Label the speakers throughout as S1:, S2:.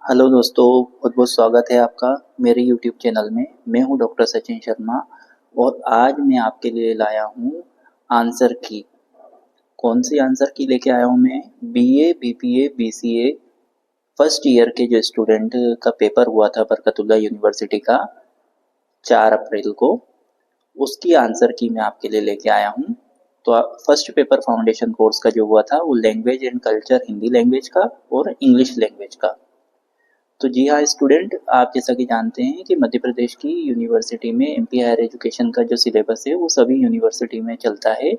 S1: Hello दोस्तों, बहुत बहुत स्वागत है आपका मेरे यूट्यूब चैनल में। मैं हूं डॉक्टर सचिन शर्मा और आज मैं आपके लिए लाया हूं आंसर की। कौन सी आंसर की लेके आया हूं मैं? BA, BPA, BCA first year के जो स्टूडेंट का पेपर हुआ था बरकतुल्लाह यूनिवर्सिटी का 4 अप्रैल को, उसकी आंसर की मैं आपके लिए लेके आया हूं। तो फर्स्ट पेपर फाउंडेशन कोर्स का जो हुआ था वो language and culture Hindi language का और इंग्लिश लैंग्वेज का। तो जी हाँ स्टूडेंट, आप जैसा कि जानते हैं कि मध्य प्रदेश की यूनिवर्सिटी में एमपी हायर एजुकेशन का जो सिलेबस है वो सभी यूनिवर्सिटी में चलता है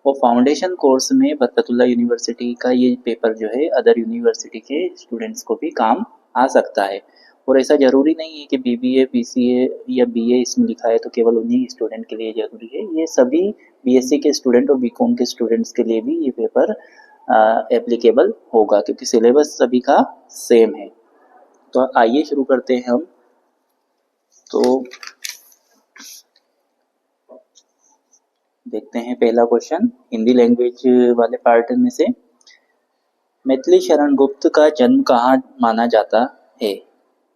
S1: और फाउंडेशन कोर्स में बरकतुल्लाह यूनिवर्सिटी का ये पेपर जो है अदर यूनिवर्सिटी के स्टूडेंट्स को भी काम आ सकता है। और ऐसा ज़रूरी नहीं है कि बीबीए, बीसीए या बीए इसमें लिखा है तो केवल उन्हीं स्टूडेंट के लिए ज़रूरी है। ये सभी बीएससी के स्टूडेंट और बीकॉम के स्टूडेंट्स के लिए भी ये पेपर एप्लीकेबल होगा क्योंकि सिलेबस सभी का सेम है। तो आइए शुरू करते हैं हम। तो देखते हैं पहला क्वेश्चन हिंदी लैंग्वेज वाले पार्ट में से। मैथिली शरण गुप्त का जन्म कहाँ माना जाता है?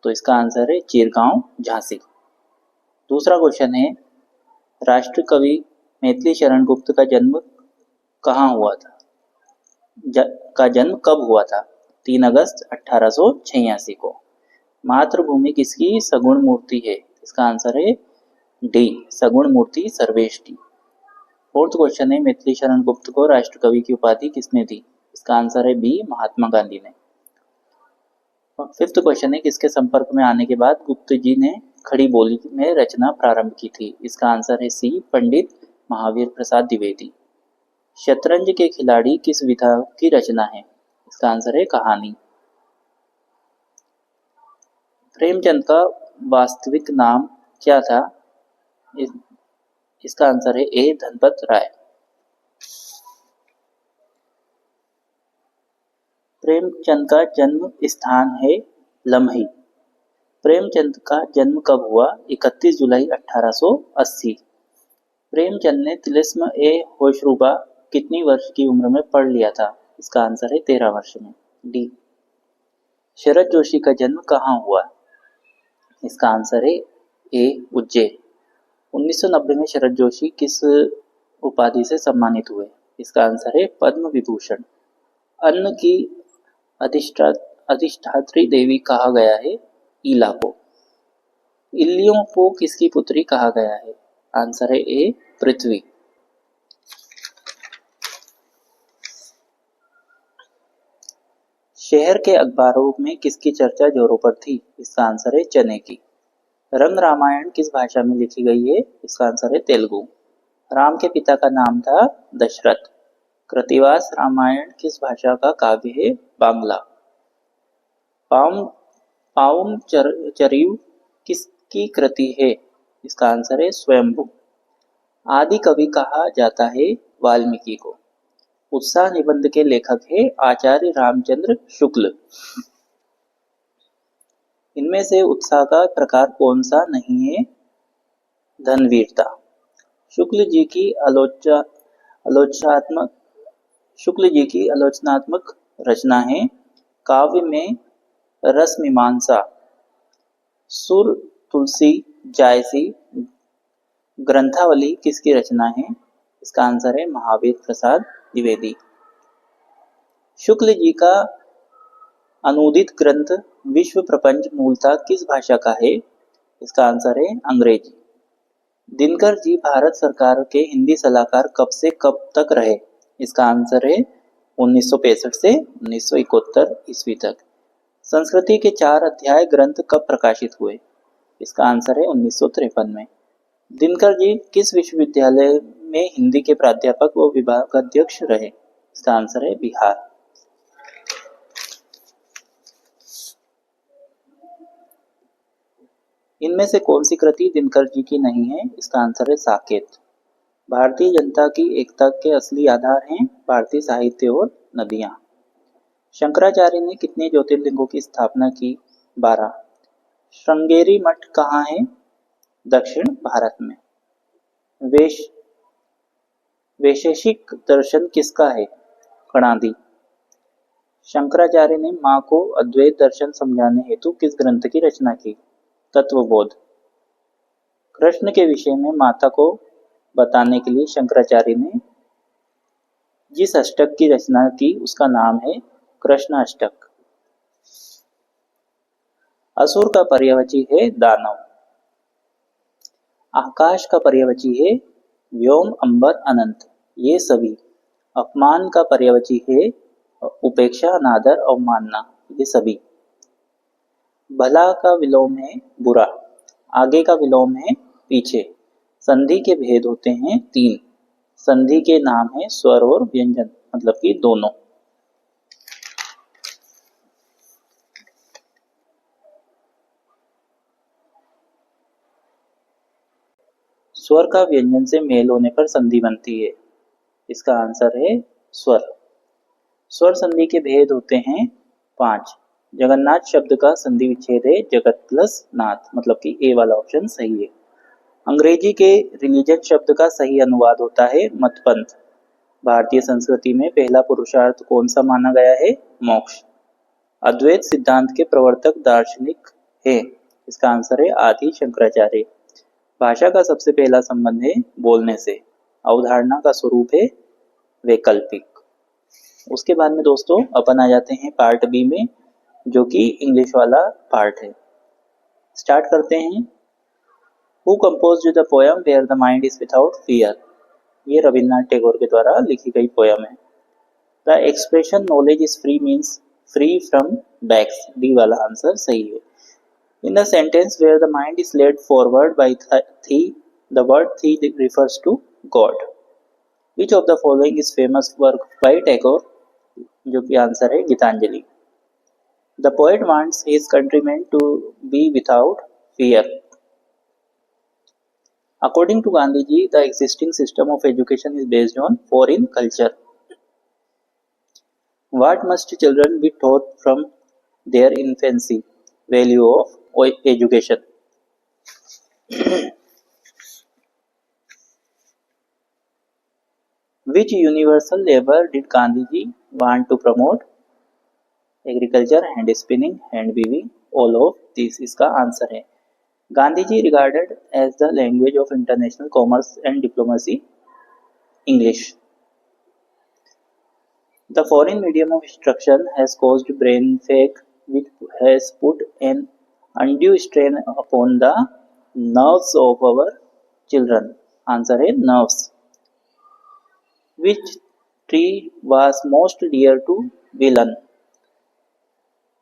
S1: तो इसका आंसर है चिरगांव, झांसी। दूसरा क्वेश्चन है राष्ट्र कवि मैथिली शरण गुप्त का जन्म कहाँ हुआ था? का जन्म कब हुआ था? 3 अगस्त 1886 को। मातृभूमि किसकी सगुण मूर्ति है? इसका आंसर है डी, सगुण मूर्ति सर्वेश डी। फोर्थ क्वेश्चन है मैथिली शरण गुप्त को राष्ट्रकवि की उपाधि किसने दी? इसका आंसर है बी, महात्मा गांधी ने। फिफ्थ क्वेश्चन है किसके संपर्क में आने के बाद गुप्त जी ने खड़ी बोली में रचना प्रारंभ की थी? इसका आंसर है सी, पंडित महावीर प्रसाद द्विवेदी। शतरंज के खिलाड़ी किस विधा की रचना है? इसका आंसर है कहानी। प्रेमचंद का वास्तविक नाम क्या था? इसका आंसर है ए, धनपत राय। प्रेमचंद का जन्म स्थान है लम्ही। प्रेमचंद का जन्म कब हुआ? 31 जुलाई 1880। प्रेमचंद ने तिलिस्म ए होशरूबा कितनी वर्ष की उम्र में पढ़ लिया था? इसका आंसर है 13 वर्ष में, डी। शरद जोशी का जन्म कहाँ हुआ? इसका आंसर है ए, उज्जैन। 1990 में शरद जोशी किस उपाधि से सम्मानित हुए? इसका आंसर है पद्म विभूषण। अन्न की अधिष्ठात्री देवी कहा गया है ईला को। इल्लियों को किसकी पुत्री कहा गया है? आंसर है ए, पृथ्वी। शहर के अखबारों में किसकी चर्चा जोरों पर थी? इसका आंसर है चने की। रंग रामायण किस भाषा में लिखी गई है? इसका आंसर है तेलुगु। राम के पिता का नाम था दशरथ। कृतिवास रामायण किस भाषा का काव्य है? बांग्ला। पाउम चरियु किसकी कृति है? इसका आंसर है स्वयंभू। आदि कवि कहा जाता है वाल्मीकि को। उत्साह निबंध के लेखक है आचार्य रामचंद्र शुक्ल। इनमें से उत्साह का प्रकार कौन सा नहीं है? धनवीरता। शुक्ल जी की आलोचनात्मक शुक्ल जी की आलोचनात्मक रचना है काव्य में रस मीमांसा, सुर, तुलसी, जायसी। ग्रंथावली किसकी रचना है? इसका आंसर है महावीर प्रसाद द्विवेदी। शुक्ल जी का अनूदित ग्रंथ विश्व प्रपंच मूलतः किस भाषा का है? इसका आंसर है अंग्रेजी। दिनकर जी भारत सरकार के हिंदी सलाहकार कब से कब तक रहे? इसका आंसर है 1965 से 1971 ईस्वी तक। संस्कृति के 4 अध्याय ग्रंथ कब प्रकाशित हुए? इसका आंसर है 1953 में। दिनकर जी किस विश्वविद्यालय में हिंदी के प्राध्यापक व विभागाध्यक्ष रहे? इसका आंसर है बिहार। इनमें से कौन सी कृति दिनकर जी की नहीं है? इसका आंसर है साकेत। भारतीय जनता की एकता के असली आधार हैं भारतीय साहित्य और नदियां। शंकराचार्य ने कितने ज्योतिर्लिंगों की स्थापना की? 12। श्रृंगेरी मठ कहाँ है? दक्षिण भारत में। वैशेषिक दर्शन किसका है? कणादि। शंकराचार्य ने माँ को अद्वैत दर्शन समझाने हेतु किस ग्रंथ की रचना की? तत्वबोध। कृष्ण के विषय में माता को बताने के लिए शंकराचार्य ने जिस अष्टक की रचना की उसका नाम है कृष्ण अष्टक। असुर का पर्यायवाची है दानव। आकाश का पर्यायवाची है व्योम, अंबर, अनंत। ये सभी। अपमान का पर्यायवाची है उपेक्षा, अनादर, अवमानना। ये सभी। भला का विलोम है बुरा। आगे का विलोम है पीछे। संधि के भेद होते हैं 3। संधि के नाम है स्वर और व्यंजन, मतलब कि दोनों। स्वर का व्यंजन से मेल होने पर संधि बनती है। इसका आंसर है स्वर। स्वर संधि के भेद होते हैं 5। जगन्नाथ शब्द का संधि विच्छेद है जगत प्लस नाथ, मतलब कि ए वाला ऑप्शन सही है। अंग्रेजी के रिलीजन शब्द का सही अनुवाद होता है मतपंथ। भारतीय संस्कृति में पहला पुरुषार्थ कौन सा माना गया है? मोक्ष। अद्वैत सिद्धांत के प्रवर्तक दार्शनिक है। इसका आंसर है आदि शंकराचार्य। भाषा का सबसे पहला संबंध है बोलने से। अवधारणा का स्वरूप है वैकल्पिक। उसके बाद में दोस्तों अपन आ जाते हैं पार्ट बी में, जो कि इंग्लिश वाला पार्ट है। स्टार्ट करते हैं। Who composed the poem where the mind is without fear? ये रविन्द्रनाथ टैगोर के द्वारा लिखी गई पोयम है। The expression knowledge is free means free from backs. D वाला आंसर सही है। In the sentence where the mind is led forward by the word the refers to God. Which of the following is famous work by Tagore? जो कि answer है Geetanjali. The poet wants his countrymen to be without fear. According to Gandhiji, the existing system of education is based on foreign culture. What must children be taught from their infancy? Value of education. Which universal labor did Gandhiji want to promote? Agriculture, hand spinning, hand weaving, all of this इसका answer है। Gandhiji regarded as the language of international commerce and diplomacy, English. The foreign medium of instruction has caused brain fag, which has put an undue strain upon the nerves of our children. Answer है nerves. Which tree was most dear to villain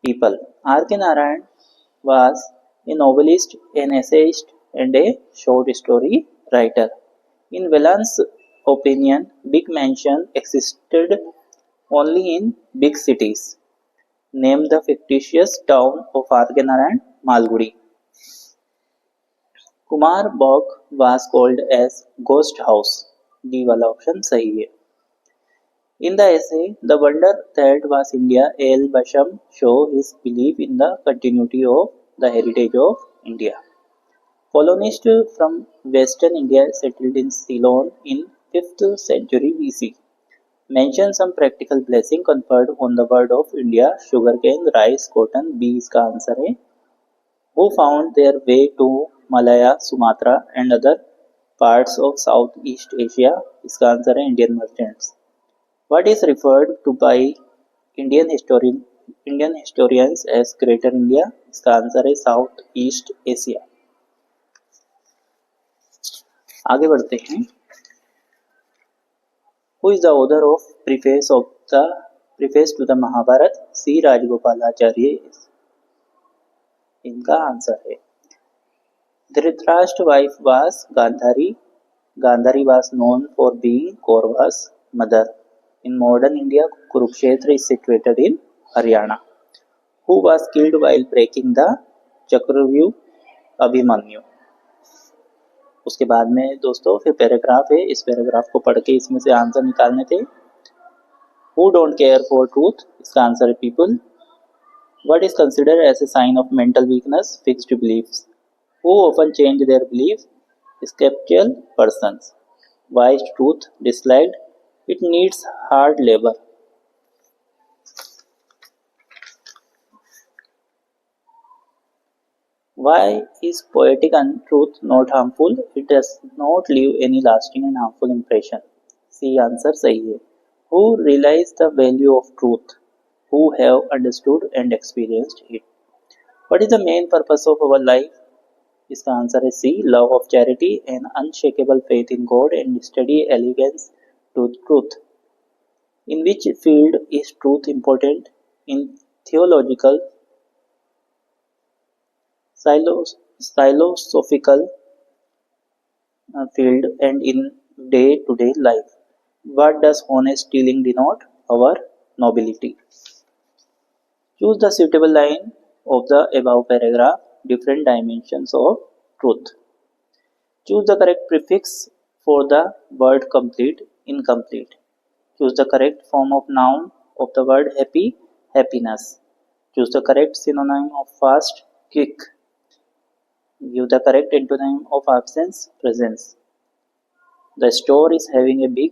S1: people? R.K. Narayan was a novelist, an essayist, and a short story writer. In Villain's opinion, big mansion existed only in big cities. Name the fictitious town of R.K. Narayan. Malgudi. Kumar Bog was called as Ghost House. D वाला option सही है। In the essay, The Wonder That Was India, L. Basham shows his belief in the continuity of the heritage of India. Colonists from Western India settled in Ceylon in 5th century BC. Mention some practical blessing conferred on the world of India, sugarcane, rice, cotton. B इसका answer है। Who found their way to Malaya, Sumatra and other parts of Southeast Asia? इसका answer है Indian merchants. What is referred to by Indian historians as Greater India? इसका answer है south east Asia. आगे बढ़ते हैं। Who is the author of preface to the Mahabharat? C. Rajagopalachari. इनका answer है। Dhritarashtra's wife was Gandhari. Gandhari was known for being Kaurva's mother. In modern India, Kurukshetra is situated in Haryana. Who was killed while breaking the Chakravyuh? Abhimanyu. उसके बाद में दोस्तों फिर paragraph है। इस paragraph को पढ़ के इसमें से आंसर निकालने थे। Who don't care for truth? इसका आंसर है people. What is considered as a sign of mental weakness? Fixed beliefs. Who often change their belief? Skeptical persons. Why is truth disliked? It needs hard labor. Why is poetic untruth not harmful? It does not leave any lasting and harmful impression. C answer सही है. Who realize the value of truth? Who have understood and experienced it? What is the main purpose of our life? इसका answer है सी. Love of charity and unshakable faith in God and steady allegiance to truth. In which field is truth important? In theological, philosophical field and in day-to-day life. What does honest dealing denote? Our nobility. Choose the suitable line of the above paragraph. Different dimensions of truth. Choose the correct prefix for the word complete, incomplete. Choose the correct form of noun of the word happy, happiness. Choose the correct synonym of fast, quick. Give the correct antonym of absence, presence. The store is having a big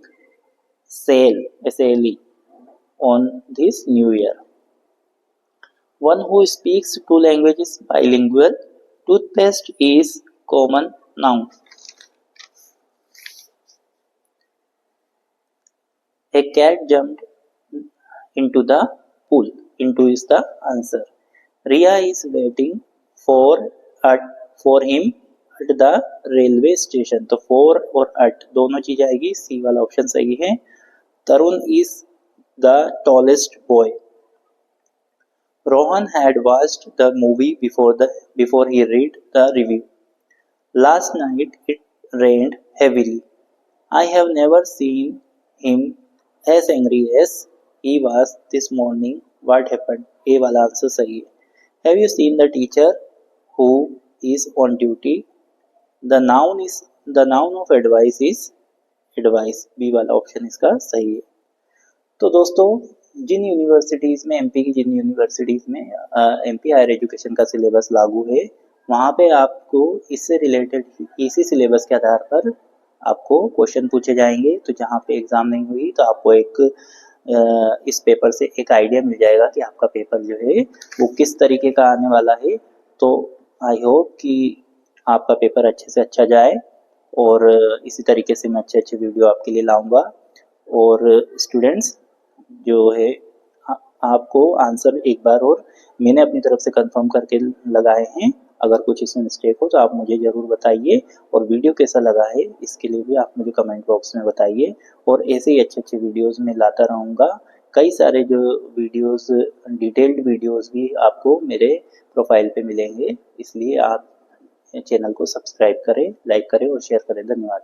S1: sale, SALE, on this new year. One who speaks 2 languages bilingual. Toothpaste is common noun. A cat jumped into the pool. Into is the answer. Ria is waiting for him at the railway station. तो for और at दोनों चीज आएगी. सी वाला option सही है. तरुण is the tallest boy. Rohan had watched the movie before he read the review. Last night it rained heavily. I have never seen him as angry as he was this morning. What happened? A वाला answer सही है. Have you seen the teacher who is on duty? The noun of advice is advice. B वाला option इसका सही है. तो दोस्तों, जिन universities में एमपी हायर एजुकेशन का सिलेबस लागू है, वहाँ पे आपको इससे रिलेटेड इसी सिलेबस के आधार पर आपको क्वेश्चन पूछे जाएंगे. तो जहाँ पे एग्ज़ाम नहीं हुई तो आपको इस पेपर से एक आइडिया मिल जाएगा कि आपका पेपर जो है वो किस तरीके का आने वाला है. तो आई होप कि आपका पेपर अच्छे से अच्छा जाए और इसी तरीके से मैं अच्छे वीडियो आपके लिए लाऊंगा. और स्टूडेंट्स जो है आपको आंसर एक बार और मैंने अपनी तरफ से कंफर्म करके लगाए हैं. अगर कुछ इसमें मिस्टेक हो तो आप मुझे ज़रूर बताइए. और वीडियो कैसा लगा है इसके लिए भी आप मुझे कमेंट बॉक्स में बताइए. और ऐसे ही अच्छे वीडियोस मैं लाता रहूँगा. कई सारे जो वीडियोस डिटेल्ड वीडियोस भी आपको मेरे प्रोफाइल पे मिलेंगे. इसलिए आप चैनल को सब्सक्राइब करें, लाइक करें और शेयर करें. धन्यवाद.